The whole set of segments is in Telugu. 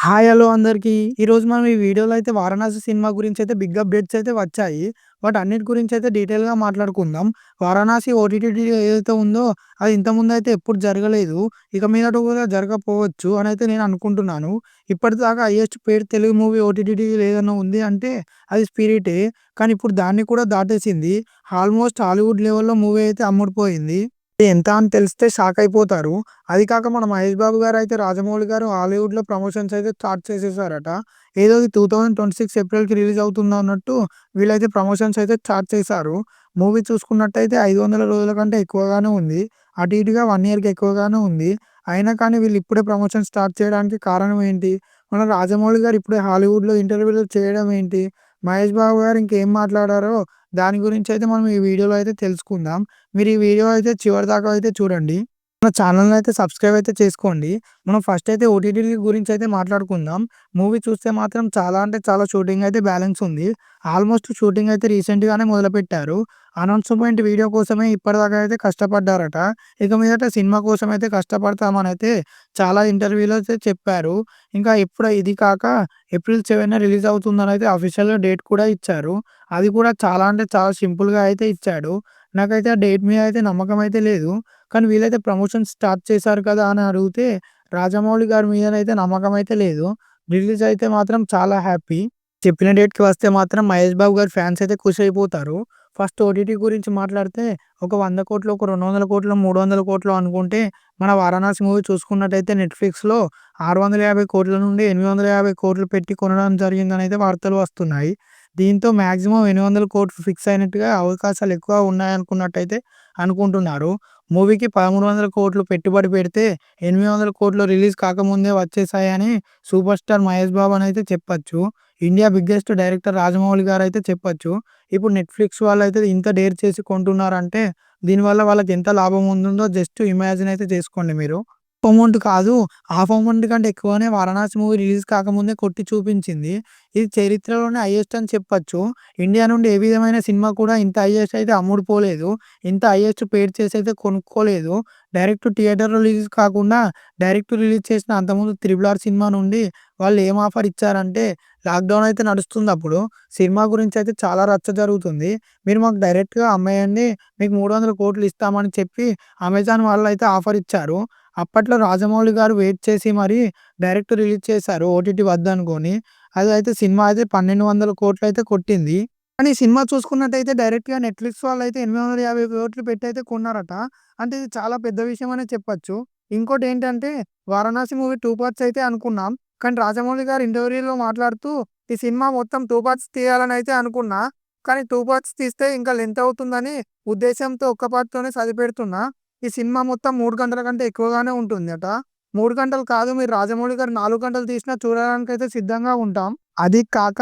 హాయ్! హలో అందరికీ. ఈరోజు మనం ఈ వీడియోలో అయితే 'వారణాసి' సినిమా గురించయితే బిగ్ అప్డేట్స్ అయితే వచ్చాయి. వాటన్నిటి గురించయితే డీటెయిల్‌గా మాట్లాడుకుందాం. 'వారణాసి' ఓటీటీ ఏదైతే ఉందో అది ఇంతకుముందయితే ఎప్పుడు జరగలేదు. ఇక మీదట కూడా జరగకపోవచ్చు అనయితే నేను అనుకుంటున్నాను. ఇప్పటిదాకా highest paid Telugu movie OTT ఏదన్నా ఉంది అంటే అది 'స్పిరిటే'. కానీ ఇప్పుడు దాన్ని కూడా దాటేసింది. ఆల్మోస్ట్ హాలీవుడ్ లెవెల్‌లో మూవీ అయితే అమ్ముడుపోయింది. ఎంత అని తెలిస్తే షాక్ అయిపోతారు. అది కాక మన 'మహేష్ బాబు' గారైతే 'రాజమౌళి' గారు హాలీవుడ్‌లో ప్రమోషన్స్ అయితే స్టార్ట్ చేసేసారట. ఏదో ఇది 2026 ఏప్రిల్‌కి రిలీజ్ అవుతుందన్నట్టు వీళ్ళైతే ప్రమోషన్స్ అయితే స్టార్ట్ చేశారు. మూవీ చూసుకున్నట్టయితే 500 రోజుల కంటే ఎక్కువగానే ఉంది. అటు ఇటుగా 1 ఇయర్‌కి ఎక్కువగానే ఉంది. అయినా కానీ వీళ్ళు ఇప్పుడే ప్రమోషన్ స్టార్ట్ చేయడానికి కారణం ఏంటి? మన 'రాజమౌళి' గారు ఇప్పుడే హాలీవుడ్‌లో ఇంటర్వ్యూలు చేయడం ఏంటి? 'మహేష్ బాబు' గారు ఇంకేం మాట్లాడారో దాని గురించయితే మనం ఈ వీడియోలో అయితే తెలుసుకుందాం. మీరు ఈ వీడియో అయితే చివరిదాకా అయితే చూడండి. మన ఛానెల్‌ని అయితే సబ్స్క్రైబ్ అయితే చేసుకోండి. మనం ఫస్ట్ అయితే ఓటీటీల గురించి అయితే మాట్లాడుకుందాం. మూవీ చూస్తే మాత్రం చాలా అంటే చాలా షూటింగ్ అయితే బ్యాలెన్స్ ఉంది. ఆల్మోస్ట్ షూటింగ్ అయితే రీసెంట్‌గానే మొదలుపెట్టారు. అనౌన్స్‌మెంట్ వీడియో కోసమే ఇప్పటిదాకా అయితే కష్టపడ్డారట. ఇక మీదట సినిమా కోసం అయితే కష్టపడతామనైతే చాలా ఇంటర్వ్యూలో అయితే చెప్పారు. ఇంకా ఇప్పుడు ఇది కాక ఏప్రిల్ 7 రిలీజ్ అవుతుందనైతే అఫీషియల్‌గా డేట్ కూడా ఇచ్చారు. అది కూడా చాలా అంటే చాలా సింపుల్‌గా అయితే ఇచ్చాడు. నాకైతే ఆ డేట్ మీద అయితే నమ్మకం అయితే లేదు. కానీ వీళ్ళైతే ప్రమోషన్స్ స్టార్ట్ చేశారు కదా అని అడిగితే, రాజమౌళి గారి మీదనైతే నమ్మకం అయితే లేదు. రిలీజ్ అయితే మాత్రం చాలా హ్యాపీ. చెప్పిన డేట్‌కి వస్తే మాత్రం 'మహేష్ బాబు' గారి ఫ్యాన్స్ అయితే ఖుషయిపోతారు. ఫస్ట్ ఓటీటీ గురించి మాట్లాడితే ఒక 100,00,00,000, ఒక 200,00,00,000, 300,00,00,000 అనుకుంటే మన 'వారణాసి' మూవీ చూసుకున్నట్టయితే నెట్‌ఫ్లిక్స్‌లో 650,00,00,000 నుండి 850,00,00,000 పెట్టి కొనడం జరిగిందనైతే వార్తలు వస్తున్నాయి. దీంతో మాక్సిమం 800,00,00,000 ఫిక్స్ అయినట్టుగా అవకాశాలు ఎక్కువ ఉన్నాయనుకున్నట్టయితే అనుకుంటున్నారు. మూవీకి 1300,00,00,000 పెట్టుబడి పెడితే 800,00,00,000 రిలీజ్ కాకముందే వచ్చేసాయని సూపర్ స్టార్ 'మహేష్ బాబు' అనైతే చెప్పొచ్చు. ఇండియా బిగ్గెస్ట్ డైరెక్టర్ 'రాజమౌళి' గారైతే చెప్పొచ్చు. ఇప్పుడు నెట్‌ఫ్లిక్స్ వాళ్ళైతే ఇంత డేర్ చేసి కొంటున్నారంటే దీనివల్ల వాళ్ళకి ఎంత లాభం ఉంటుందో జస్ట్ ఇమాజిన్ అయితే చేసుకోండి మీరు. అమౌంట్ కాదు. హాఫ్ అమౌంట్ కంటే ఎక్కువనే 'వారణాసి' మూవీ రిలీజ్ కాకముందే కొట్టి చూపించింది. ఇది చరిత్రలోనే హైయెస్ట్ అని చెప్పొచ్చు. ఇండియా నుండి ఏ విధమైన సినిమా కూడా ఇంత హైయెస్ట్ అయితే అమ్ముడుపోలేదు. ఇంత హైయెస్ట్ పెయిడ్ చేసి అయితే కొనుక్కోలేదు. డైరెక్ట్ థియేటర్‌లో రిలీజ్ కాకుండా డైరెక్ట్ రిలీజ్ చేసిన అంతకుముందు 'త్రిబుల్ ఆర్' సినిమా నుండి వాళ్ళు ఏం ఆఫర్ ఇచ్చారంటే లాక్‌డౌన్ అయితే నడుస్తుందప్పుడు. సినిమా గురించి అయితే చాలా రచ్చ జరుగుతుంది. మీరు మాకు డైరెక్ట్‌గా అమ్మేయండి. మీకు 300,00,00,000 ఇస్తామని చెప్పి అమెజాన్ వాళ్ళైతే ఆఫర్ ఇచ్చారు. అప్పట్లో రాజమౌళి గారు వెయిట్ చేసి మరి డైరెక్ట్ రిలీజ్ చేశారు ఓటీటీ వద్దనుకోని. అదైతే సినిమా అయితే 1,200,00,00,000 అయితే కొట్టింది. కానీ ఈ సినిమా చూసుకున్నట్టయితే డైరెక్ట్‌గా నెట్‌ఫ్లిక్స్ వాళ్ళైతే 850,00,00,000 పెట్టయితే కొన్నారట. అంటే ఇది చాలా పెద్ద విషయం అనే చెప్పొచ్చు. ఇంకోటేంటంటే 'వారణాసి' మూవీ 2 పార్ట్స్ అయితే అనుకున్నాం. కానీ రాజమౌళి గారు ఇంటర్వ్యూలో మాట్లాడుతూ ఈ సినిమా మొత్తం 2 పార్ట్స్ తీయాలని అయితే అనుకున్నా. కానీ 2 పార్ట్స్ తీస్తే ఇంకా లెంత్ అవుతుందని ఉద్దేశ్యంతో ఒక్క పార్ట్‌తోనే సరిపెడుతున్నా. ఈ సినిమా మొత్తం 3 గంటల కంటే ఎక్కువగానే ఉంటుందట. 3 గంటలు కాదు మీరు రాజమౌళి గారు 4 గంటలు తీసినా చూడడానికైతే సిద్ధంగా ఉంటాం. అది కాక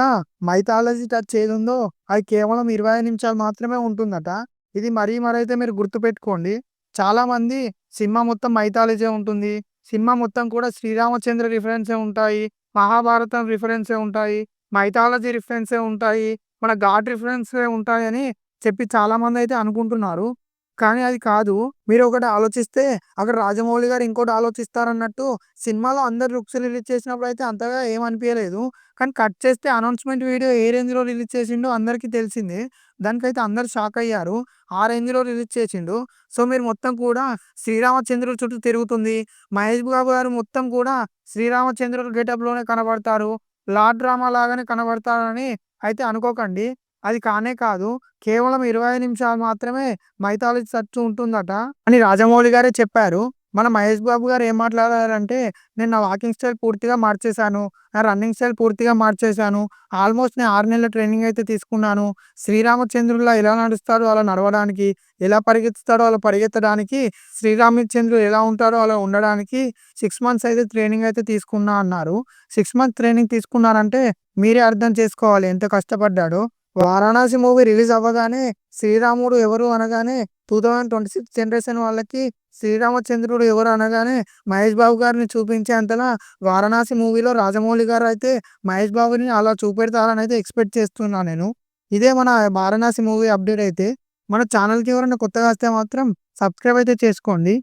మైథాలజీ టచ్ ఏదుందో అది కేవలం 25 నిమిషాలు మాత్రమే ఉంటుందట. ఇది మరైతే మీరు గుర్తుపెట్టుకోండి. చాలామంది సినిమా మొత్తం మైథాలజీ ఉంటుంది. సినిమా మొత్తం కూడా శ్రీరామచంద్ర రిఫరెన్సే ఉంటాయి. మహాభారతం రిఫరెన్సే ఉంటాయి. మైథాలజీ రిఫరెన్సే ఉంటాయి. మన గాడ్ రిఫరెన్సే ఉంటాయని చెప్పి చాలామందైతే అనుకుంటున్నారు. కానీ అది కాదు. మీరొకటి ఆలోచిస్తే అక్కడ రాజమౌళి గారు ఇంకోటి ఆలోచిస్తారన్నట్టు సినిమాలో అందరు లుక్స్ రిలీజ్ చేసినప్పుడైతే అంతగా ఏం అనిపియలేదు. కానీ కట్ చేస్తే అనౌన్స్‌మెంట్ వీడియో ఏ రేంజ్‌లో రిలీజ్ చేసిండో అందరికీ తెలిసిందే. దానికైతే అందరూ షాక్ అయ్యారు. ఆ రేంజ్‌లో రిలీజ్ చేసిండు. సో, మీరు మొత్తం కూడా శ్రీరామచంద్రుడి చుట్టూ తిరుగుతుంది. మహేష్ బాబు గారు మొత్తం కూడా శ్రీరామచంద్రుడు గెటప్‌లోనే కనబడతారు. లార్డ్ డ్రామా లాగానే కనబడతారని అయితే అనుకోకండి. అది కానే కాదు. కేవలం 25 నిమిషాలు మాత్రమే మైథాలజీ టచ్ ఉంటుందట అని రాజమౌళి గారే చెప్పారు. మన మహేష్ బాబు గారు ఏం మాట్లాడారంటే, "నేను నా వాకింగ్ స్టైల్ పూర్తిగా మార్చేశాను. నా రన్నింగ్ స్టైల్ పూర్తిగా మార్చేశాను. ఆల్మోస్ట్ నేను 6 నెలల ట్రైనింగ్ అయితే తీసుకున్నాను. శ్రీరామచంద్రుడిలా ఎలా నడుస్తాడో అలా నడవడానికి, ఎలా పరిగెత్తుతాడో అలా పరిగెత్తడానికి, శ్రీరామచంద్రుడు ఎలా ఉంటాడో అలా ఉండడానికి 6 మంత్స్ అయితే ట్రైనింగ్ అయితే తీసుకున్నా" అన్నారు. 6 మంత్స్ ట్రైనింగ్ తీసుకున్నారంటే మీరే అర్థం చేసుకోవాలి ఎంత కష్టపడ్డాడో. 'వారణాసి' మూవీ రిలీజ్ అవ్వగానే శ్రీరాముడు ఎవరు అనగానే 2026 జనరేషన్ వాళ్ళకి శ్రీరామచంద్రుడు ఎవరు అనగానే మహేష్ బాబు గారిని చూపించేంతలా 'వారణాసి' మూవీలో రాజమౌళి గారైతే మహేష్ బాబుని అలా చూపెడతారనైతే ఎక్స్‌పెక్ట్ చేస్తున్నా నేను. ఇదే మన 'వారణాసి' మూవీ అప్డేట్ అయితే. మన ఛానల్‌కి ఎవరైనా కొత్తగా వస్తే మాత్రం సబ్స్క్రైబ్ అయితే చేసుకోండి.